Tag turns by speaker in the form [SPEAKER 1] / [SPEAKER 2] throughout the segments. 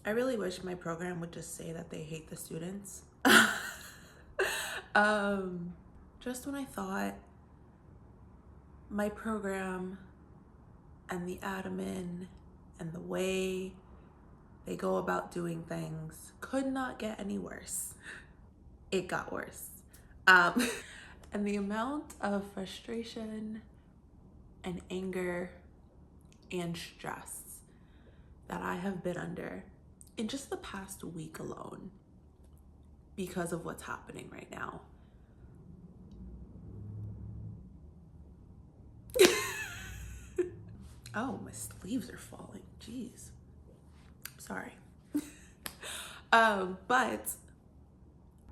[SPEAKER 1] I really wish my program would just say that they hate the students. Just when I thought my program and the admin and the way they go about doing things could not get any worse, it got worse. And the amount of frustration and anger and stress that I have been under in just the past week alone because of what's happening right now. Oh, my sleeves are falling. Jeez. Sorry. But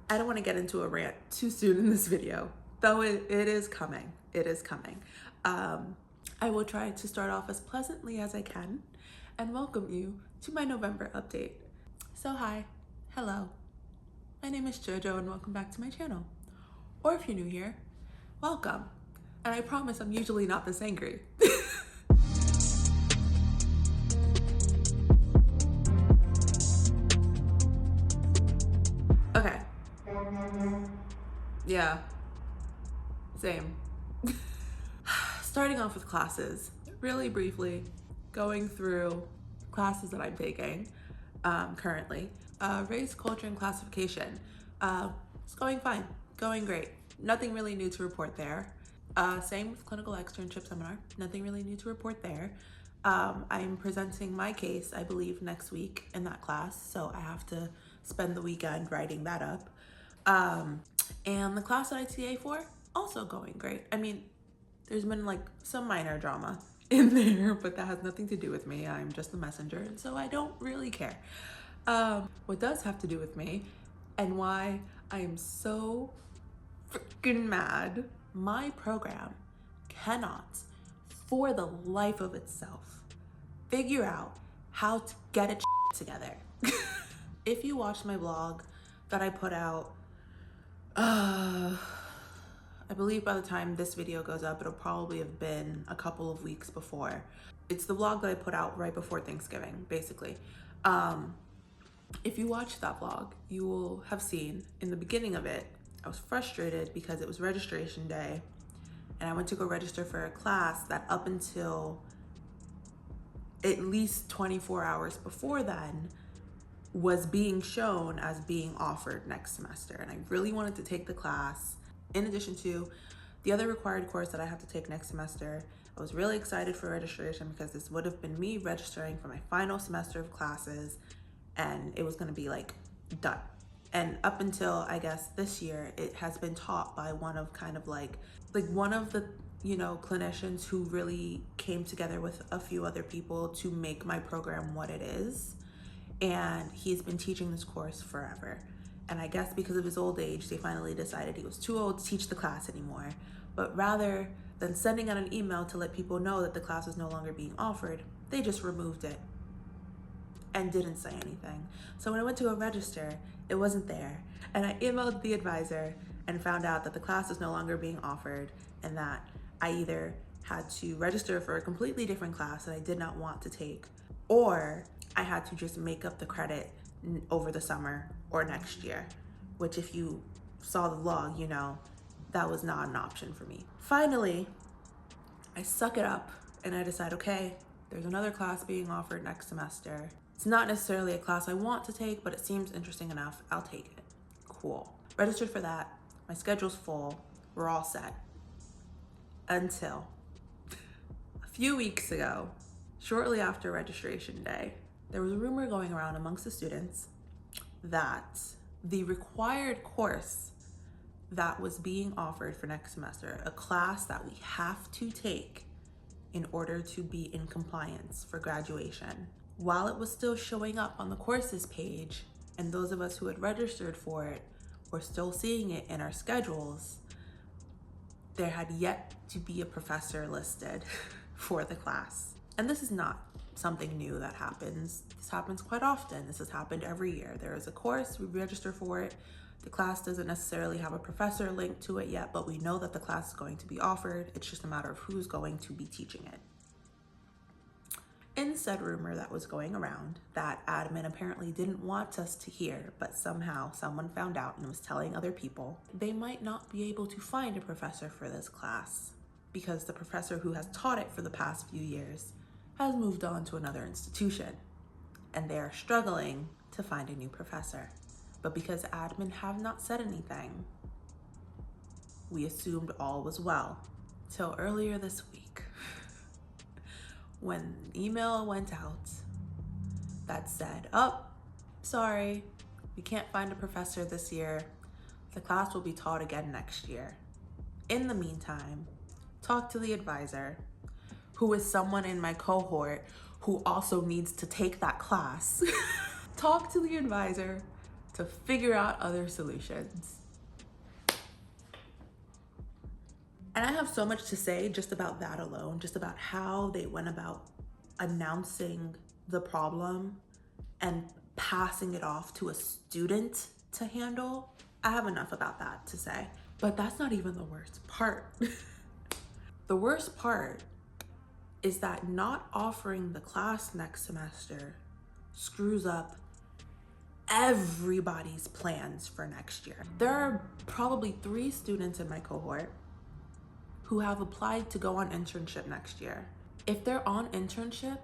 [SPEAKER 1] I don't want to get into a rant too soon in this video, though it is coming. It is coming. I will try to start off as pleasantly as I can and welcome you to my November update. So hi, hello. My name is Jojo and welcome back to my channel. Or if you're new here, welcome. And I promise I'm usually not this angry. Okay. Yeah, same. Starting off with classes, really briefly, going through classes that I'm taking currently. Race, culture, and classification. It's going fine, going great. Nothing really new to report there. Same with clinical externship seminar, nothing really new to report there. I'm presenting my case, I believe, next week in that class, so I have to spend the weekend writing that up. And the class that I TA for, also going great. I mean, there's been like some minor drama in there, but that has nothing to do with me. I'm just the messenger, and so I don't really care. What does have to do with me and why I am so freaking mad, my program cannot, for the life of itself, figure out how to get its together. If you watch my blog that I put out, I believe by the time this video goes up, it'll probably have been a couple of weeks before. It's the vlog that I put out right before Thanksgiving, basically. If you watch that vlog, you will have seen in the beginning of it, I was frustrated because it was registration day and I went to go register for a class that up until at least 24 hours before then was being shown as being offered next semester. And I really wanted to take the class in addition to the other required course that I have to take next semester. I was really excited for registration because this would have been me registering for my final semester of classes and it was gonna be like done. And up until I guess this year, it has been taught by one of kind of like one of the, you know, clinicians who really came together with a few other people to make my program what it is. And he's been teaching this course forever. And I guess because of his old age, they finally decided he was too old to teach the class anymore. But rather than sending out an email to let people know that the class was no longer being offered, they just removed it and didn't say anything. So when I went to go register, it wasn't there. And I emailed the advisor and found out that the class is no longer being offered and that I either had to register for a completely different class that I did not want to take, or I had to just make up the credit over the summer or next year, which if you saw the vlog, you know, that was not an option for me. Finally, I suck it up and I decide, okay, there's another class being offered next semester. It's not necessarily a class I want to take, but it seems interesting enough. I'll take it. Cool. Registered for that. My schedule's full. We're all set. Until a few weeks ago, shortly after registration day, there was a rumor going around amongst the students that the required course that was being offered for next semester, a class that we have to take in order to be in compliance for graduation, while it was still showing up on the courses page and those of us who had registered for it were still seeing it in our schedules, there had yet to be a professor listed for the class. And this is not something new that happens. This happens quite often. This has happened every year. There is a course, we register for it. The class doesn't necessarily have a professor linked to it yet, but we know that the class is going to be offered. It's just a matter of who's going to be teaching it. In said rumor that was going around that admin apparently didn't want us to hear, but somehow someone found out and was telling other people, they might not be able to find a professor for this class because the professor who has taught it for the past few years has moved on to another institution and they are struggling to find a new professor. But because admin have not said anything, we assumed all was well till earlier this week when an email went out that said, oh, sorry, we can't find a professor this year. The class will be taught again next year. In the meantime, talk to the advisor, who is someone in my cohort who also needs to take that class. Talk to the advisor to figure out other solutions. And I have so much to say just about that alone, just about how they went about announcing the problem and passing it off to a student to handle. I have enough about that to say, but that's not even the worst part. The worst part is that not offering the class next semester screws up everybody's plans for next year. There are probably 3 students in my cohort who have applied to go on internship next year. If they're on internship,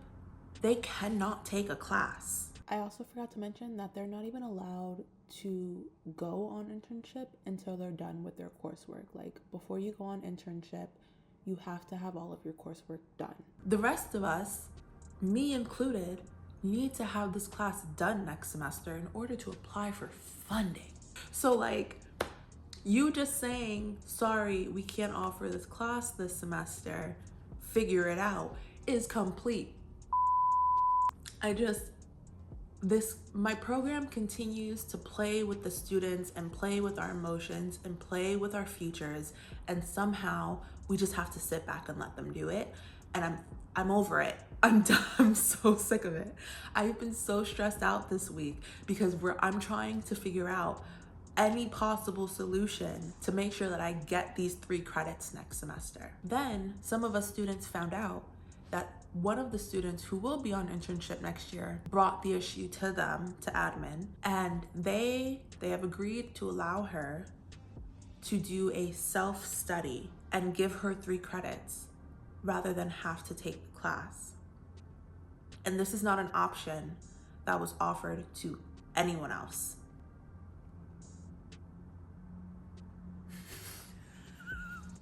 [SPEAKER 1] they cannot take a class. I also forgot to mention that they're not even allowed to go on internship until they're done with their coursework. Like, before you go on internship, you have to have all of your coursework done. The rest of us, me included, need to have this class done next semester in order to apply for funding. So like, you just saying, sorry, we can't offer this class this semester, figure it out, is complete. My program continues to play with the students and play with our emotions and play with our futures, and somehow we just have to sit back and let them do it. And I'm over it. I'm done. I'm so sick of it. I've been so stressed out this week because I'm trying to figure out any possible solution to make sure that I get these 3 credits next semester. Then some of us students found out that one of the students who will be on internship next year brought the issue to them, to admin, and they have agreed to allow her to do a self-study and give her 3 credits rather than have to take the class. And this is not an option that was offered to anyone else.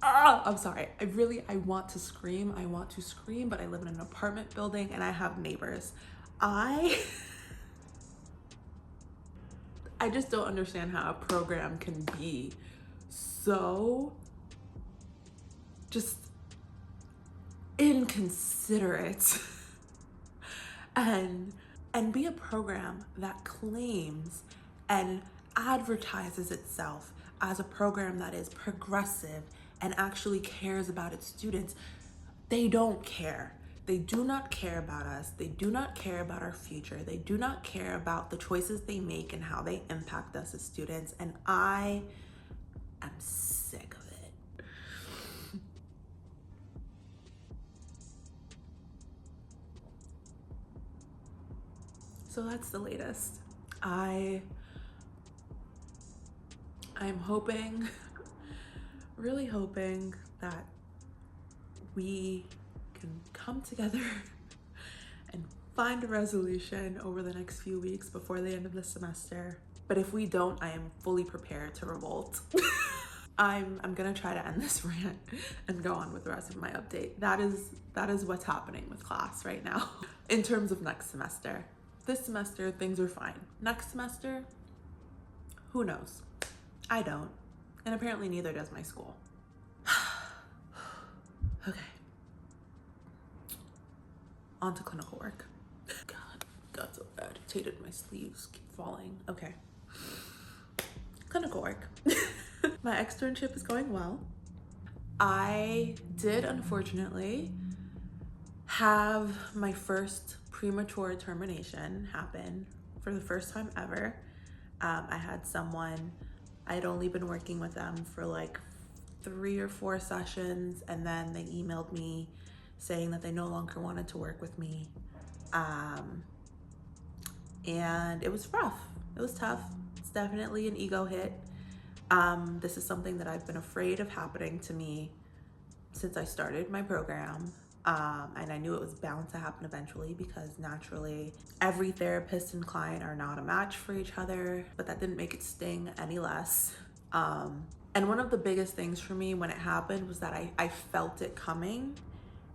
[SPEAKER 1] I'm sorry. I want to scream. But I live in an apartment building and I have neighbors. I just don't understand how a program can be so just inconsiderate and be a program that claims and advertises itself as a program that is progressive and actually cares about its students. They don't care. They do not care about us. They do not care about our future. They do not care about the choices they make and how they impact us as students. And I am sick of it. So that's the latest. I'm hoping, really hoping that we can come together and find a resolution over the next few weeks before the end of the semester. But if we don't, I am fully prepared to revolt. I'm gonna try to end this rant and go on with the rest of my update. That is what's happening with class right now. In terms of next semester. This semester, things are fine. Next semester, who knows? I don't. And apparently neither does my school. Okay. On to clinical work. God, got so agitated. My sleeves keep falling. Okay. Clinical work. My externship is going well. I did, unfortunately, have my first premature termination happen for the first time ever. I had someone, I'd only been working with them for like 3 or 4 sessions, and then they emailed me saying that they no longer wanted to work with me And it was rough. It was tough. It's definitely an ego hit. This is something that I've been afraid of happening to me since I started my program. And I knew it was bound to happen eventually because naturally every therapist and client are not a match for each other, but that didn't make it sting any less. And one of the biggest things for me when it happened was that I felt it coming,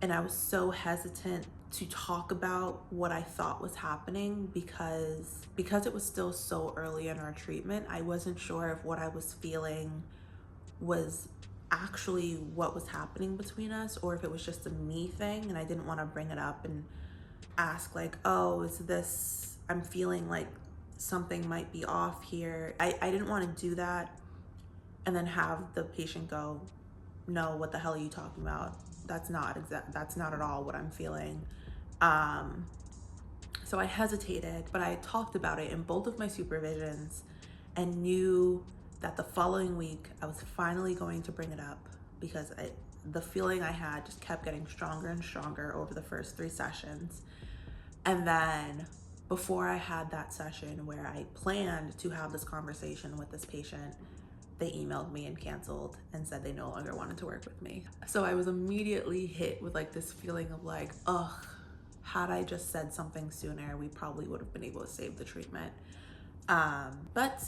[SPEAKER 1] and I was so hesitant to talk about what I thought was happening because it was still so early in our treatment. I wasn't sure if what I was feeling was actually what was happening between us or if it was just a me thing, and I didn't want to bring it up and ask like, oh, is this, I'm feeling like something might be off here. I didn't want to do that and then have the patient go, no, what the hell are you talking about? That's not at all what I'm feeling. So I hesitated, but I talked about it in both of my supervisions and knew that the following week I was finally going to bring it up because the feeling I had just kept getting stronger and stronger over the first 3 sessions. And then before I had that session where I planned to have this conversation with this patient, they emailed me and canceled and said they no longer wanted to work with me. So I was immediately hit with like this feeling of like, ugh, had I just said something sooner, we probably would have been able to save the treatment. But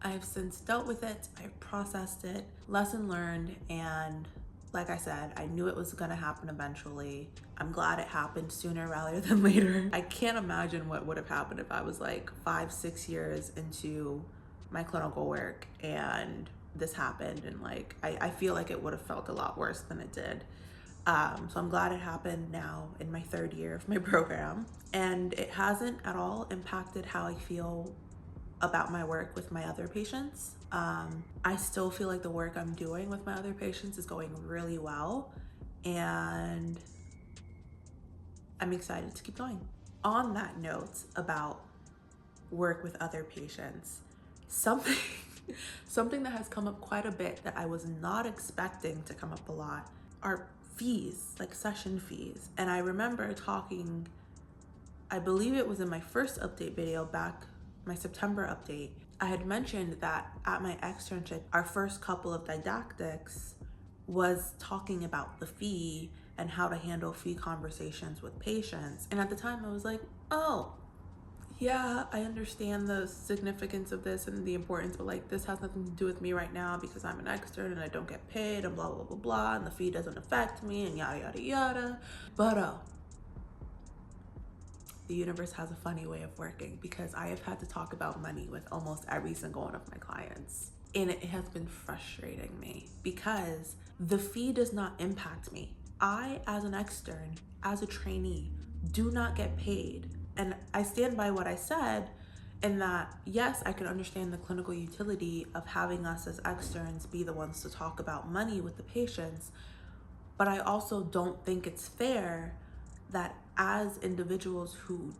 [SPEAKER 1] I've since dealt with it, I've processed it, lesson learned, and like I said, I knew it was gonna happen eventually. I'm glad it happened sooner rather than later. I can't imagine what would have happened if I was like 5-6 years into my clinical work and this happened, and like I feel like it would have felt a lot worse than it did. So I'm glad it happened now in my 3rd year of my program, and it hasn't at all impacted how I feel about my work with my other patients. I still feel like the work I'm doing with my other patients is going really well, and I'm excited to keep going. On that note about work with other patients, something that has come up quite a bit that I was not expecting to come up a lot are fees, like session fees. And I remember talking, I believe it was in my first update video back, my September update, I had mentioned that at my externship, our first couple of didactics was talking about the fee and how to handle fee conversations with patients. And at the time I was like, oh, yeah, I understand the significance of this and the importance, but like this has nothing to do with me right now because I'm an extern and I don't get paid and blah, blah, blah, blah, and the fee doesn't affect me and yada, yada, yada. But the universe has a funny way of working because I have had to talk about money with almost every single one of my clients. And it has been frustrating me because the fee does not impact me. I, as an extern, as a trainee, do not get paid. And I stand by what I said in that, yes, I can understand the clinical utility of having us as externs be the ones to talk about money with the patients, but I also don't think it's fair that as individuals who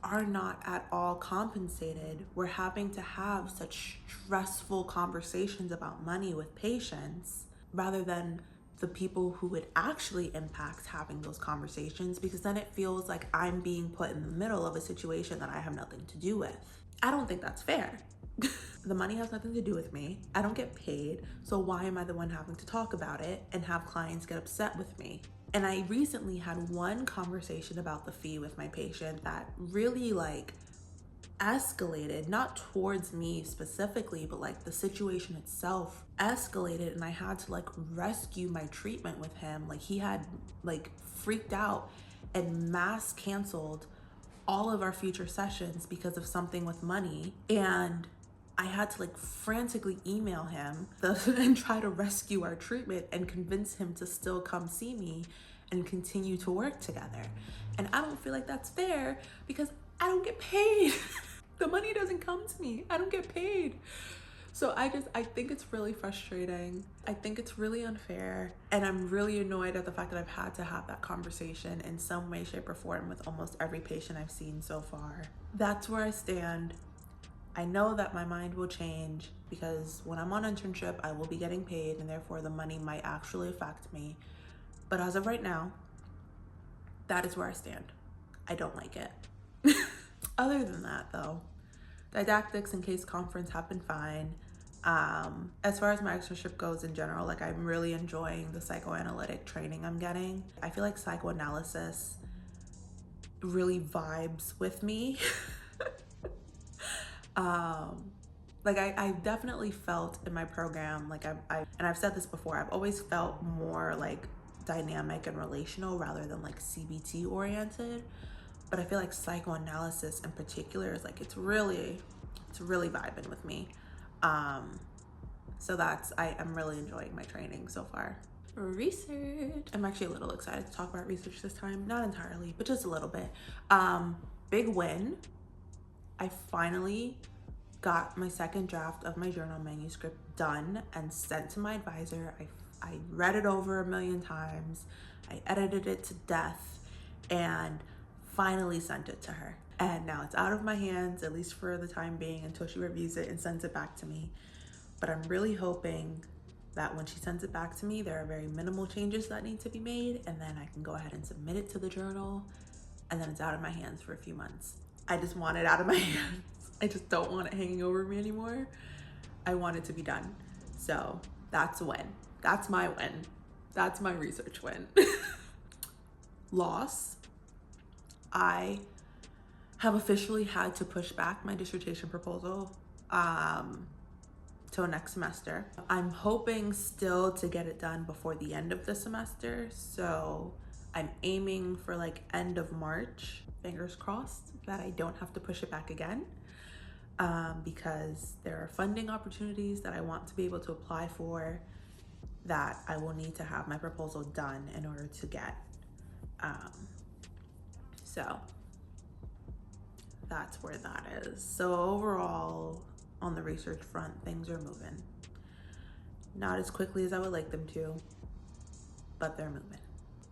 [SPEAKER 1] are not at all compensated, we're having to have such stressful conversations about money with patients rather than the people who would actually impact having those conversations, because then it feels like I'm being put in the middle of a situation that I have nothing to do with. I don't think that's fair. The money has nothing to do with me. I don't get paid, so why am I the one having to talk about it and have clients get upset with me? And I recently had one conversation about the fee with my patient that really like escalated, not towards me specifically, but like the situation itself escalated, and I had to like rescue my treatment with him. Like he had like freaked out and mass canceled all of our future sessions because of something with money, and I had to like frantically email him and try to rescue our treatment and convince him to still come see me and continue to work together. And I don't feel like that's fair because I don't get paid. The money doesn't come to me. I don't get paid. So I think it's really frustrating. I think it's really unfair. And I'm really annoyed at the fact that I've had to have that conversation in some way, shape, or form with almost every patient I've seen so far. That's where I stand. I know that my mind will change because when I'm on internship, I will be getting paid and therefore the money might actually affect me. But as of right now, that is where I stand. I don't like it. Other than that though, didactics and case conference have been fine. As far as my externship goes in general, like I'm really enjoying the psychoanalytic training I'm getting. I feel like psychoanalysis really vibes with me. Like I definitely felt in my program, like and I've said this before, I've always felt more like dynamic and relational rather than like CBT oriented. But I feel like psychoanalysis in particular is like, it's really vibing with me. So I'm really enjoying my training so far. Research. I'm actually a little excited to talk about research this time. Not entirely, but just a little bit. Big win. I finally got my second draft of my journal manuscript done and sent to my advisor. I read it over a million times. I edited it to death and finally sent it to her. And now it's out of my hands, at least for the time being, until she reviews it and sends it back to me. But I'm really hoping that when she sends it back to me, there are very minimal changes that need to be made, and then I can go ahead and submit it to the journal, and then it's out of my hands for a few months. I just want it out of my hands. I just don't want it hanging over me anymore. I want it to be done. So that's a win. That's my win. That's my research win. Loss. I have officially had to push back my dissertation proposal till next semester. I'm hoping still to get it done before the end of the semester. So I'm aiming for like end of March, fingers crossed that I don't have to push it back again. Because there are funding opportunities that I want to be able to apply for that I will need to have my proposal done in order to get. So that's where that is. So overall, on the research front, things are moving. Not as quickly as I would like them to, but they're moving.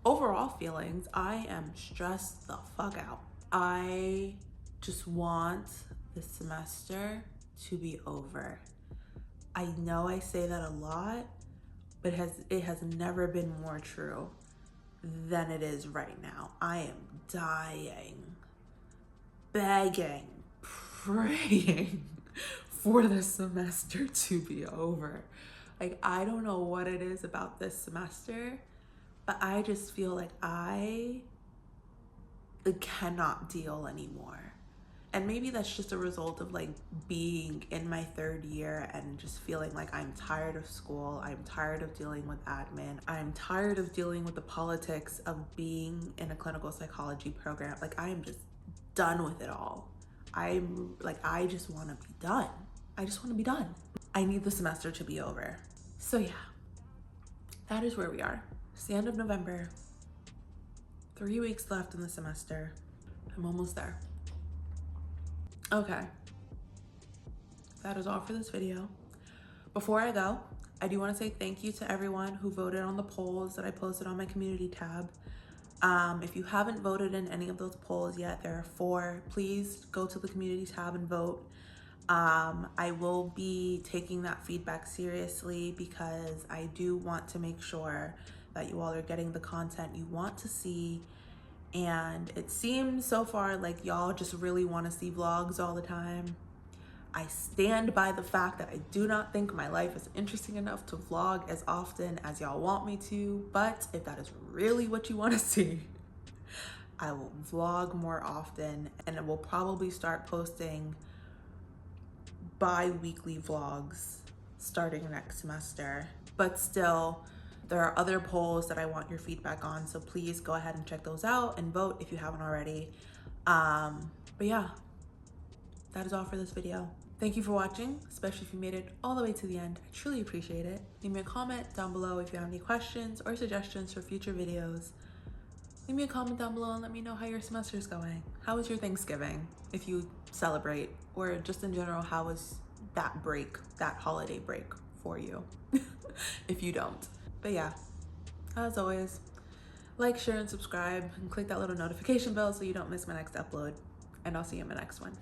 [SPEAKER 1] Overall feelings, I am stressed the fuck out. I just want this semester to be over. I know I say that a lot, but it has never been more true than it is right now. I am dying, begging, praying for this semester to be over. Like, I don't know what it is about this semester, but I just feel like I cannot deal anymore. And maybe that's just a result of like being in my third year and just feeling like I'm tired of school. I'm tired of dealing with admin. I'm tired of dealing with the politics of being in a clinical psychology program. Like, I am just done with it all. I just want to be done. I just want to be done. I need the semester to be over. So yeah, that is where we are. It's the end of November. 3 weeks left in the semester. I'm almost there. Okay, that is all for this video. Before I go, I do want to say thank you to everyone who voted on the polls that I posted on my community tab. If you haven't voted in any of those polls yet, there are 4. Please go to the community tab and vote. I will be taking that feedback seriously because I do want to make sure that you all are getting the content you want to see. And it seems so far like y'all just really want to see vlogs all the time. I stand by the fact that I do not think my life is interesting enough to vlog as often as y'all want me to, but if that is really what you want to see, I will vlog more often, and I will probably start posting bi-weekly vlogs starting next semester. But still, there are other polls that I want your feedback on, so please go ahead and check those out and vote if you haven't already. But yeah, that is all for this video. Thank you for watching, especially if you made it all the way to the end. I truly appreciate it. Leave me a comment down below if you have any questions or suggestions for future videos. Leave me a comment down below and let me know how your semester is going. How was your Thanksgiving, if you celebrate, or just in general, how was that break, that holiday break for you, if you don't. But yeah, as always, like, share, and subscribe, and click that little notification bell so you don't miss my next upload. And I'll see you in my next one.